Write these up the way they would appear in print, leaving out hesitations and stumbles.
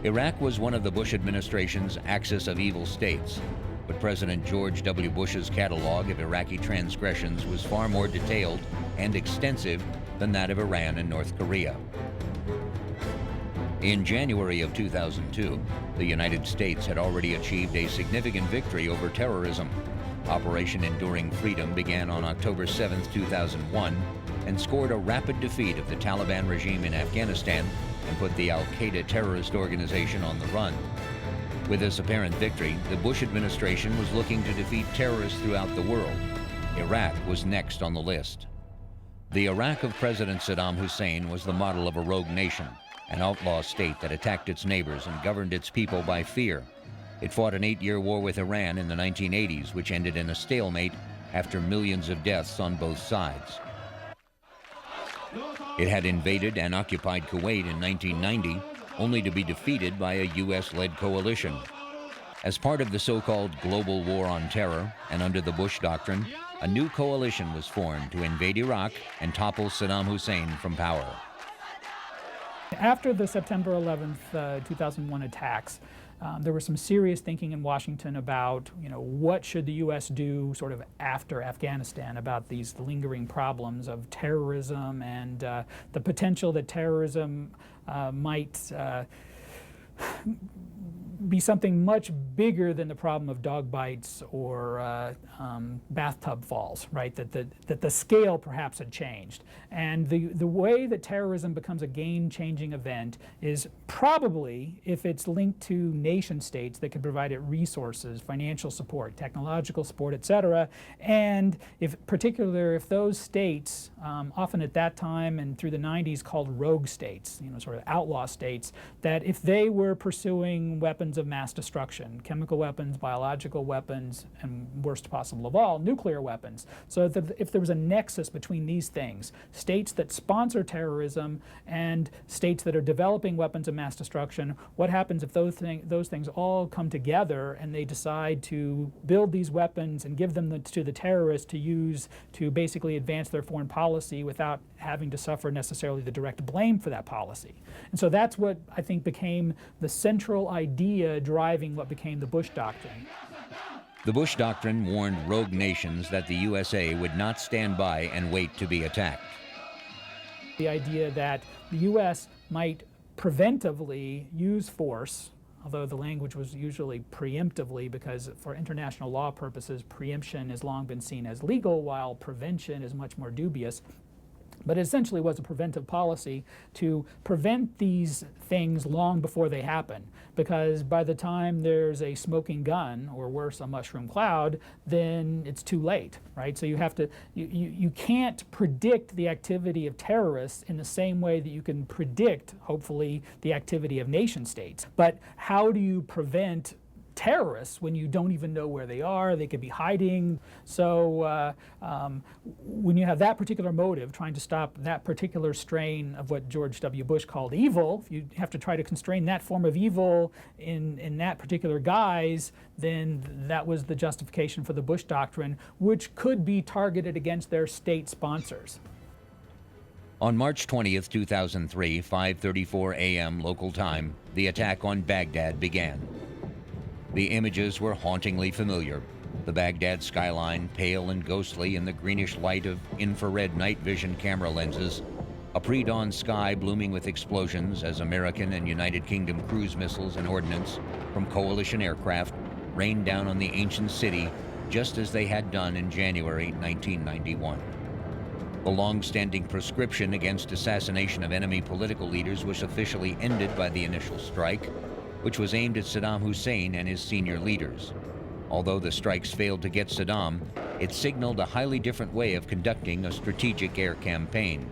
Iraq was one of the Bush administration's axis of evil states, but President George W. Bush's catalog of Iraqi transgressions was far more detailed and extensive than that of Iran and North Korea. In January of 2002, the United States had already achieved a significant victory over terrorism. Operation Enduring Freedom began on October 7, 2001, and scored a rapid defeat of the Taliban regime in Afghanistan and put the al-Qaeda terrorist organization on the run. With this apparent victory, the Bush administration was looking to defeat terrorists throughout the world. Iraq was next on the list. The Iraq of President Saddam Hussein was the model of a rogue nation, an outlaw state that attacked its neighbors and governed its people by fear. It fought an 8-year war with Iran in the 1980s, which ended in a stalemate after millions of deaths on both sides. It had invaded and occupied Kuwait in 1990, only to be defeated by a U.S.-led coalition. As part of the so-called global war on terror, and under the Bush Doctrine, a new coalition was formed to invade Iraq and topple Saddam Hussein from power. After the September 11th, 2001 attacks, there was some serious thinking in Washington about, what should the U.S. do sort of after Afghanistan about these lingering problems of terrorism and the potential that terrorism might be something much bigger than the problem of dog bites or bathtub falls, right? That the scale perhaps had changed. And the way that terrorism becomes a game-changing event is probably if it's linked to nation states that can provide it resources, financial support, technological support, et cetera. And particularly if those states, often at that time and through the 90s called rogue states, sort of outlaw states, that if they were pursuing weapons of mass destruction, chemical weapons, biological weapons, and worst possible of all, nuclear weapons. So if there was a nexus between these things, states that sponsor terrorism and states that are developing weapons of mass destruction, what happens if those things all come together and they decide to build these weapons and give them to the terrorists to use to basically advance their foreign policy without having to suffer necessarily the direct blame for that policy. And so that's what I think became the central idea driving what became the Bush Doctrine. The Bush Doctrine warned rogue nations that the USA would not stand by and wait to be attacked. The idea that the U.S. might preventively use force, although the language was usually preemptively, because for international law purposes, preemption has long been seen as legal, while prevention is much more dubious. But it essentially was a preventive policy to prevent these things long before they happen, because by the time there's a smoking gun, or worse, a mushroom cloud, then it's too late, right? So you can't predict the activity of terrorists in the same way that you can predict, hopefully, the activity of nation states. But how do you prevent terrorists when you don't even know where they are? They could be hiding. So when you have that particular motive, trying to stop that particular strain of what George W. Bush called evil, if you have to try to constrain that form of evil in that particular guise, then that was the justification for the Bush Doctrine, which could be targeted against their state sponsors. On March 20th, 2003, 5:34 a.m. local time, the attack on Baghdad began. The images were hauntingly familiar. The Baghdad skyline, pale and ghostly in the greenish light of infrared night vision camera lenses, a pre-dawn sky blooming with explosions as American and United Kingdom cruise missiles and ordnance from coalition aircraft rained down on the ancient city just as they had done in January 1991. The long-standing prescription against assassination of enemy political leaders was officially ended by the initial strike, which was aimed at Saddam Hussein and his senior leaders. Although the strikes failed to get Saddam, it signaled a highly different way of conducting a strategic air campaign.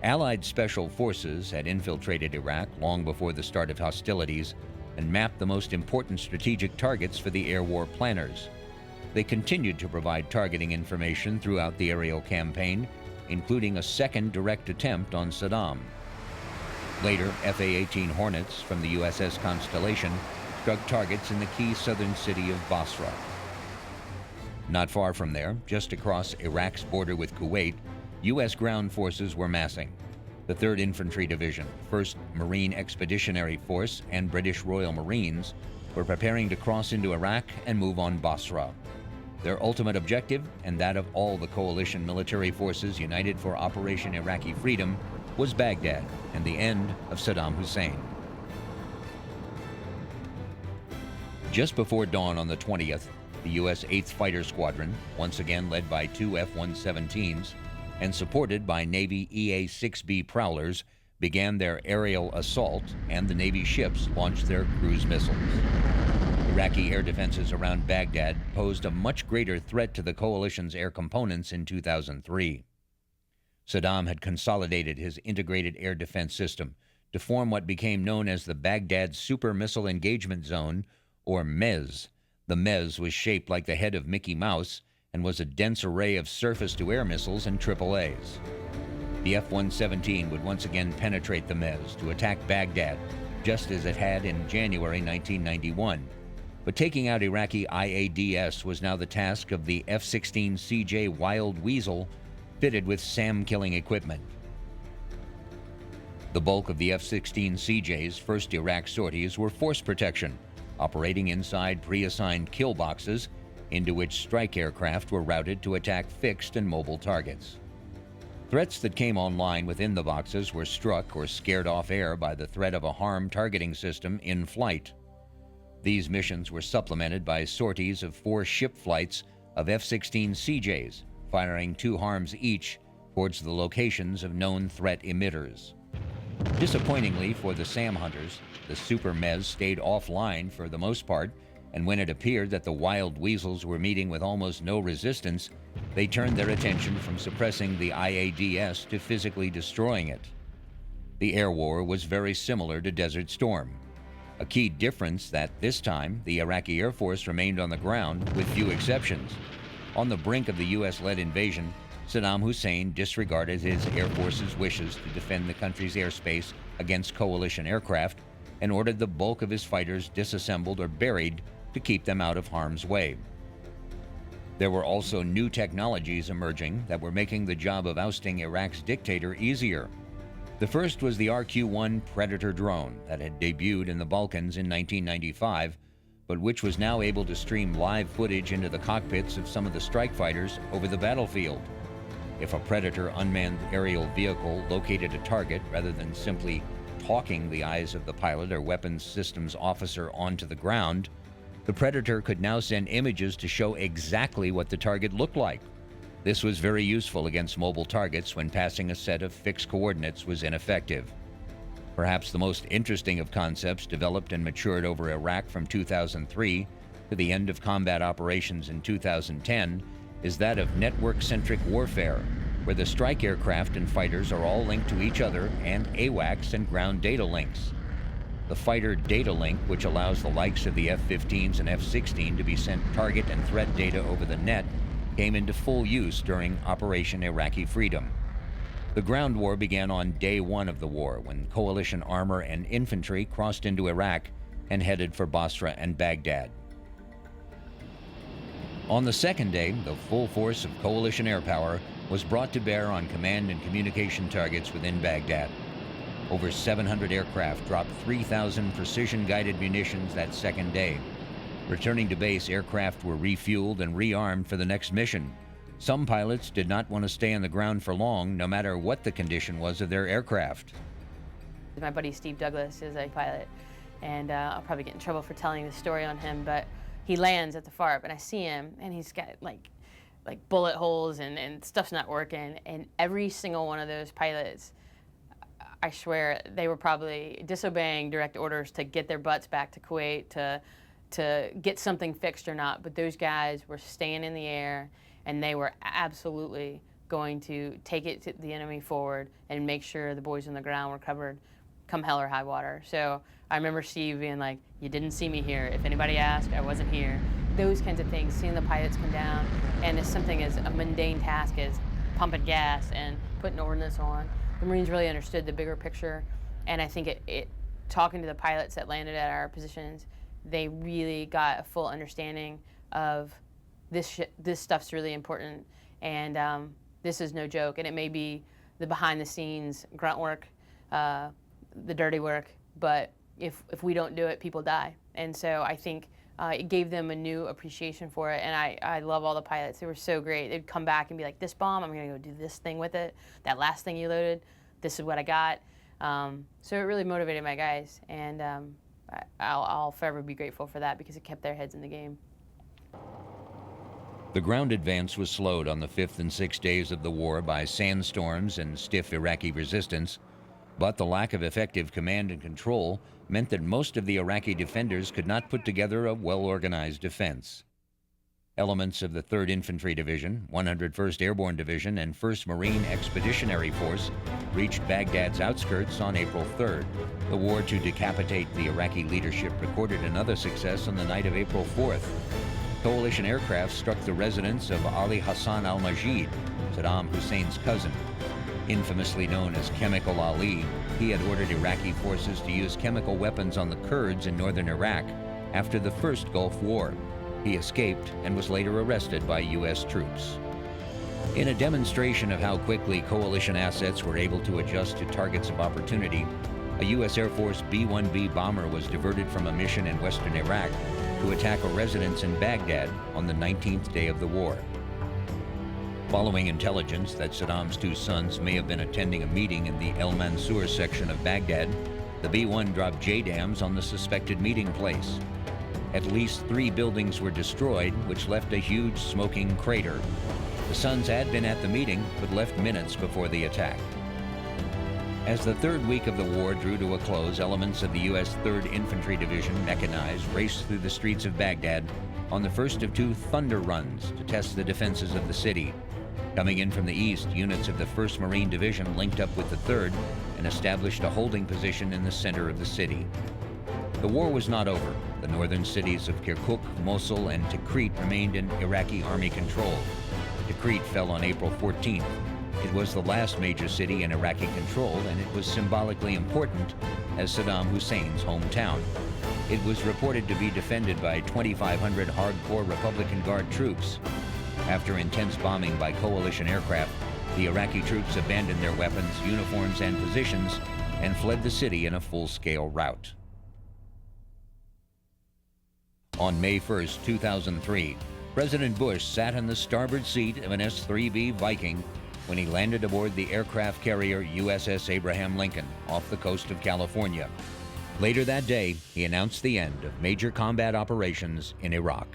Allied special forces had infiltrated Iraq long before the start of hostilities and mapped the most important strategic targets for the air war planners. They continued to provide targeting information throughout the aerial campaign, including a second direct attempt on Saddam. Later, F-A-18 Hornets from the USS Constellation struck targets in the key southern city of Basra. Not far from there, just across Iraq's border with Kuwait, U.S. ground forces were massing. The 3rd Infantry Division, 1st Marine Expeditionary Force, and British Royal Marines were preparing to cross into Iraq and move on Basra. Their ultimate objective, and that of all the coalition military forces united for Operation Iraqi Freedom, was Baghdad and the end of Saddam Hussein. Just before dawn on the 20th, the U.S. 8th Fighter Squadron, once again led by 2 F-117s and supported by Navy EA-6B Prowlers, began their aerial assault, and the Navy ships launched their cruise missiles. Iraqi air defenses around Baghdad posed a much greater threat to the coalition's air components in 2003. Saddam had consolidated his integrated air defense system to form what became known as the Baghdad Super Missile Engagement Zone, or MEZ. The MEZ was shaped like the head of Mickey Mouse and was a dense array of surface-to-air missiles and AAAs. The F-117 would once again penetrate the MEZ to attack Baghdad, just as it had in January 1991. But taking out Iraqi IADS was now the task of the F-16CJ Wild Weasel, fitted with SAM-killing equipment. The bulk of the F-16CJ's first Iraq sorties were force protection, operating inside pre-assigned kill boxes into which strike aircraft were routed to attack fixed and mobile targets. Threats that came online within the boxes were struck or scared off air by the threat of a harm targeting system in flight. These missions were supplemented by sorties of 4 ship flights of F-16CJs, firing 2 harms each towards the locations of known threat emitters. Disappointingly for the SAM hunters, the Super MEZ stayed offline for the most part, and when it appeared that the Wild Weasels were meeting with almost no resistance, they turned their attention from suppressing the IADS to physically destroying it. The air war was very similar to Desert Storm. A key difference that this time the Iraqi Air Force remained on the ground with few exceptions. On the brink of the U.S.-led invasion, Saddam Hussein disregarded his Air Force's wishes to defend the country's airspace against coalition aircraft and ordered the bulk of his fighters disassembled or buried to keep them out of harm's way. There were also new technologies emerging that were making the job of ousting Iraq's dictator easier. The first was the RQ-1 Predator drone that had debuted in the Balkans in 1995, but which was now able to stream live footage into the cockpits of some of the strike fighters over the battlefield. If a Predator unmanned aerial vehicle located a target rather than simply talking the eyes of the pilot or weapons systems officer onto the ground, the Predator could now send images to show exactly what the target looked like. This was very useful against mobile targets when passing a set of fixed coordinates was ineffective. Perhaps the most interesting of concepts developed and matured over Iraq from 2003 to the end of combat operations in 2010 is that of network-centric warfare, where the strike aircraft and fighters are all linked to each other and AWACS and ground data links. The fighter data link, which allows the likes of the F-15s and F-16 to be sent target and threat data over the net, came into full use during Operation Iraqi Freedom. The ground war began on day 1 of the war, when coalition armor and infantry crossed into Iraq and headed for Basra and Baghdad. On the second day, the full force of coalition air power was brought to bear on command and communication targets within Baghdad. Over 700 aircraft dropped 3,000 precision-guided munitions that second day. Returning to base, aircraft were refueled and rearmed for the next mission. Some pilots did not want to stay on the ground for long, no matter what the condition was of their aircraft. My buddy Steve Douglas is a pilot, and I'll probably get in trouble for telling the story on him, but he lands at the FARP, and I see him, and he's got like bullet holes, and stuff's not working, and every single one of those pilots, I swear, they were probably disobeying direct orders to get their butts back to Kuwait, to get something fixed or not, but those guys were staying in the air, and they were absolutely going to take it to the enemy forward and make sure the boys on the ground were covered come hell or high water. So I remember Steve being like, "You didn't see me here. If anybody asked, I wasn't here." Those kinds of things, seeing the pilots come down, and it's something as a mundane task as pumping gas and putting ordnance on. The Marines really understood the bigger picture, and I think talking to the pilots that landed at our positions, they really got a full understanding of this stuff's really important, and this is no joke. And it may be the behind-the-scenes grunt work, the dirty work. But if we don't do it, people die. And so I think it gave them a new appreciation for it. And I love all the pilots. They were so great. They'd come back and be like, this bomb, I'm going to go do this thing with it. That last thing you loaded, this is what I got. So it really motivated my guys. And I'll forever be grateful for that because it kept their heads in the game. The ground advance was slowed on the 5th and 6th days of the war by sandstorms and stiff Iraqi resistance, but the lack of effective command and control meant that most of the Iraqi defenders could not put together a well-organized defense. Elements of the 3rd Infantry Division, 101st Airborne Division, and 1st Marine Expeditionary Force reached Baghdad's outskirts on April 3rd. The war to decapitate the Iraqi leadership recorded another success on the night of April 4th. Coalition aircraft struck the residence of Ali Hassan al-Majid, Saddam Hussein's cousin. Infamously known as Chemical Ali, he had ordered Iraqi forces to use chemical weapons on the Kurds in northern Iraq after the first Gulf War. He escaped and was later arrested by U.S. troops. In a demonstration of how quickly coalition assets were able to adjust to targets of opportunity, a U.S. Air Force B-1B bomber was diverted from a mission in western Iraq to attack a residence in Baghdad on the 19th day of the war. Following intelligence that Saddam's 2 sons may have been attending a meeting in the El Mansour section of Baghdad, the B-1 dropped JDAMs on the suspected meeting place. At least 3 buildings were destroyed, which left a huge smoking crater. The sons had been at the meeting, but left minutes before the attack. As the 3rd week of the war drew to a close, elements of the U.S. 3rd Infantry Division, mechanized, raced through the streets of Baghdad on the first of 2 thunder runs to test the defenses of the city. Coming in from the east, units of the 1st Marine Division linked up with the 3rd and established a holding position in the center of the city. The war was not over. The northern cities of Kirkuk, Mosul, and Tikrit remained in Iraqi army control. Tikrit fell on April 14th. It was the last major city in Iraqi control, and it was symbolically important as Saddam Hussein's hometown. It was reported to be defended by 2,500 hardcore Republican Guard troops. After intense bombing by coalition aircraft, the Iraqi troops abandoned their weapons, uniforms, and positions and fled the city in a full-scale rout. On May 1, 2003, President Bush sat in the starboard seat of an S-3B Viking when he landed aboard the aircraft carrier USS Abraham Lincoln off the coast of California. Later that day, he announced the end of major combat operations in Iraq.